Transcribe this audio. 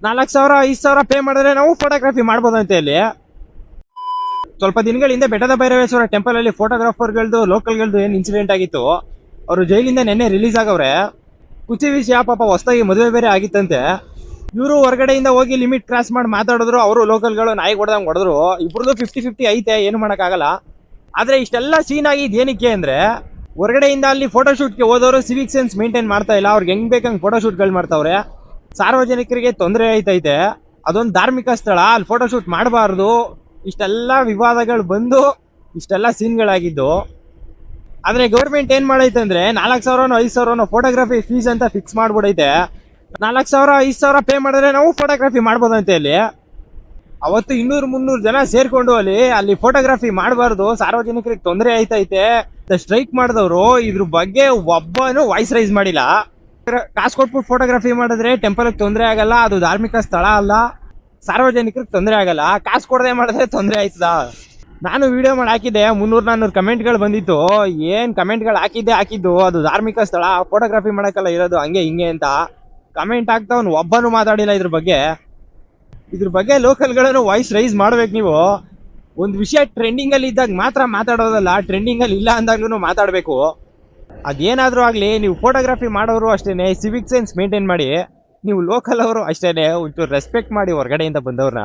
4,000 5,000 pay ಮಾಡಿದ್ರೆ ನಾವು photography ಮಾಡ್ಬೋದಂತೆ ಇಲ್ಲಿ. ಸ್ವಲ್ಪ ದಿನಗಳಿಂದ ಬೆಟ್ಟದ ಭೈರವೇಶ್ವರ ಟೆಂಪಲ್ ಅಲ್ಲಿ ಫೋಟೋಗ್ರಾಫರ್ಗಳದ್ದು ಲೋಕಲ್ಗಳದ್ದು ಏನು ಇನ್ಸಿಡೆಂಟ್ ಆಗಿತ್ತು. ಅವರು ಜೈಲಿಂದ ನೆನ್ನೆ ರಿಲೀಸ್ ಆಗವ್ರೆ. ಖುಷಿ ವಿಷಯ, ಪಾಪ ಹೊಸದಾಗಿ ಮದುವೆ ಬೇರೆ ಆಗಿತ್ತಂತೆ. ಇವರು ಹೊರಗಡೆಯಿಂದ ಹೋಗಿ ಲಿಮಿಟ್ ಕ್ರಾಸ್ ಮಾಡಿ ಮಾತಾಡಿದ್ರು, ಅವರು ಲೋಕಲ್ಗಳು ನಾಯಿ ಹೊಡೆದಂಗೆ ಹೊಡೆದ್ರು. ಇಬ್ಬರದು 50-50 ಐತೆ, ಏನು ಮಾಡೋಕ್ಕಾಗಲ್ಲ. ಆದರೆ ಇಷ್ಟೆಲ್ಲ ಸೀನ್ ಆಗಿದ್ದು ಏನಕ್ಕೆ ಅಂದರೆ, ಹೊರಗಡೆಯಿಂದ ಅಲ್ಲಿ ಫೋಟೋಶೂಟ್ಗೆ ಹೋದವರು ಸಿವಿಕ್ ಸೆನ್ಸ್ ಮೇಂಟೈನ್ ಮಾಡ್ತಾ ಇಲ್ಲ. ಅವ್ರಿಗೆ ಹೆಂಗ್ ಬೇಕಂಗೆ ಫೋಟೋಶೂಟ್ಗಳು ಮಾಡ್ತಾವ್ರೆ. ಸಾರ್ವಜನಿಕರಿಗೆ ತೊಂದರೆ ಆಯ್ತೈತೆ. ಅದೊಂದು ಧಾರ್ಮಿಕ ಸ್ಥಳ, ಅಲ್ಲಿ ಫೋಟೋಶೂಟ್ ಮಾಡಬಾರ್ದು. ಇಷ್ಟೆಲ್ಲ ವಿವಾದಗಳು ಬಂದು ಇಷ್ಟೆಲ್ಲ ಸೀನ್ಗಳಾಗಿದ್ದು. ಆದರೆ ಗೌರ್ಮೆಂಟ್ ಏನು ಮಾಡೈತೆ ಅಂದರೆ 4,000 5,000 ಫೋಟೋಗ್ರಫಿ ಫೀಸ್ ಅಂತ ಫಿಕ್ಸ್ ಮಾಡ್ಬಿಡೈತೆ. 4,000 5,000 ಪೇ ಮಾಡಿದ್ರೆ ನಾವು ಫೋಟೋಗ್ರಫಿ ಮಾಡ್ಬೋದಂತೆ ಅಲ್ಲಿ. ಅವತ್ತು 200-300 ಜನ ಸೇರ್ಕೊಂಡು ಅಲ್ಲಿ ಫೋಟೋಗ್ರಫಿ ಮಾಡಬಾರ್ದು, ಸಾರ್ವಜನಿಕರಿಗೆ ತೊಂದರೆ ಆಯ್ತೈತೆ ಸ್ಟ್ರೈಕ್ ಮಾಡಿದವರು. ಇದ್ರ ಬಗ್ಗೆ ಒಬ್ಬನು ವಾಯ್ಸ್ ರೈಸ್ ಮಾಡಿಲ್ಲ. ಕಾಸು ಕೊಟ್ಬಿಟ್ಟು ಫೋಟೋಗ್ರಫಿ ಮಾಡಿದ್ರೆ ಟೆಂಪಲ್ಗೆ ತೊಂದರೆ ಆಗಲ್ಲ, ಅದು ಧಾರ್ಮಿಕ ಸ್ಥಳ ಅಲ್ಲ, ಸಾರ್ವಜನಿಕರಿಗೆ ತೊಂದರೆ ಆಗಲ್ಲ. ಕಾಸು ಕೊಡದೆ ಮಾಡಿದ್ರೆ ತೊಂದರೆ ಆಯ್ತದ. ನಾನು ವಿಡಿಯೋ ಮಾಡಿ ಹಾಕಿದ್ದೆ, 300-400 ಕಮೆಂಟ್ಗಳು ಬಂದಿತ್ತು. ಏನು ಕಮೆಂಟ್ಗಳು ಹಾಕಿದ್ದು, ಅದು ಧಾರ್ಮಿಕ ಸ್ಥಳ, ಫೋಟೋಗ್ರಫಿ ಮಾಡೋಕ್ಕಲ್ಲ ಇರೋದು, ಹಂಗೆ ಹಿಂಗೆ ಅಂತ ಕಮೆಂಟ್ ಆಗ್ತಾವನು. ಒಬ್ಬನು ಮಾತಾಡಿಲ್ಲ ಇದ್ರ ಬಗ್ಗೆ. ಲೋಕಲ್ಗಳನ್ನು ವಾಯ್ಸ್ ರೈಸ್ ಮಾಡ್ಬೇಕು. ನೀವು ಒಂದು ವಿಷಯ ಟ್ರೆಂಡಿಂಗಲ್ಲಿ ಇದ್ದಾಗ ಮಾತ್ರ ಮಾತಾಡೋದಲ್ಲ, ಟ್ರೆಂಡಿಂಗಲ್ಲಿ ಇಲ್ಲ ಅಂದಾಗ್ಲೂ ಮಾತಾಡಬೇಕು. ಅದೇನಾದರೂ ಆಗಲಿ, ನೀವು ಫೋಟೋಗ್ರಫಿ ಮಾಡೋರು ಅಷ್ಟೇ ಸಿವಿಕ್ ಸೆನ್ಸ್ ಮೇಂಟೈನ್ ಮಾಡಿ. ನೀವು ಲೋಕಲ್ ಅವರು ಅಷ್ಟೇ ಒಂಚೂರು ರೆಸ್ಪೆಕ್ಟ್ ಮಾಡಿ ಹೊರಗಡೆಯಿಂದ ಬಂದವ್ರನ್ನ.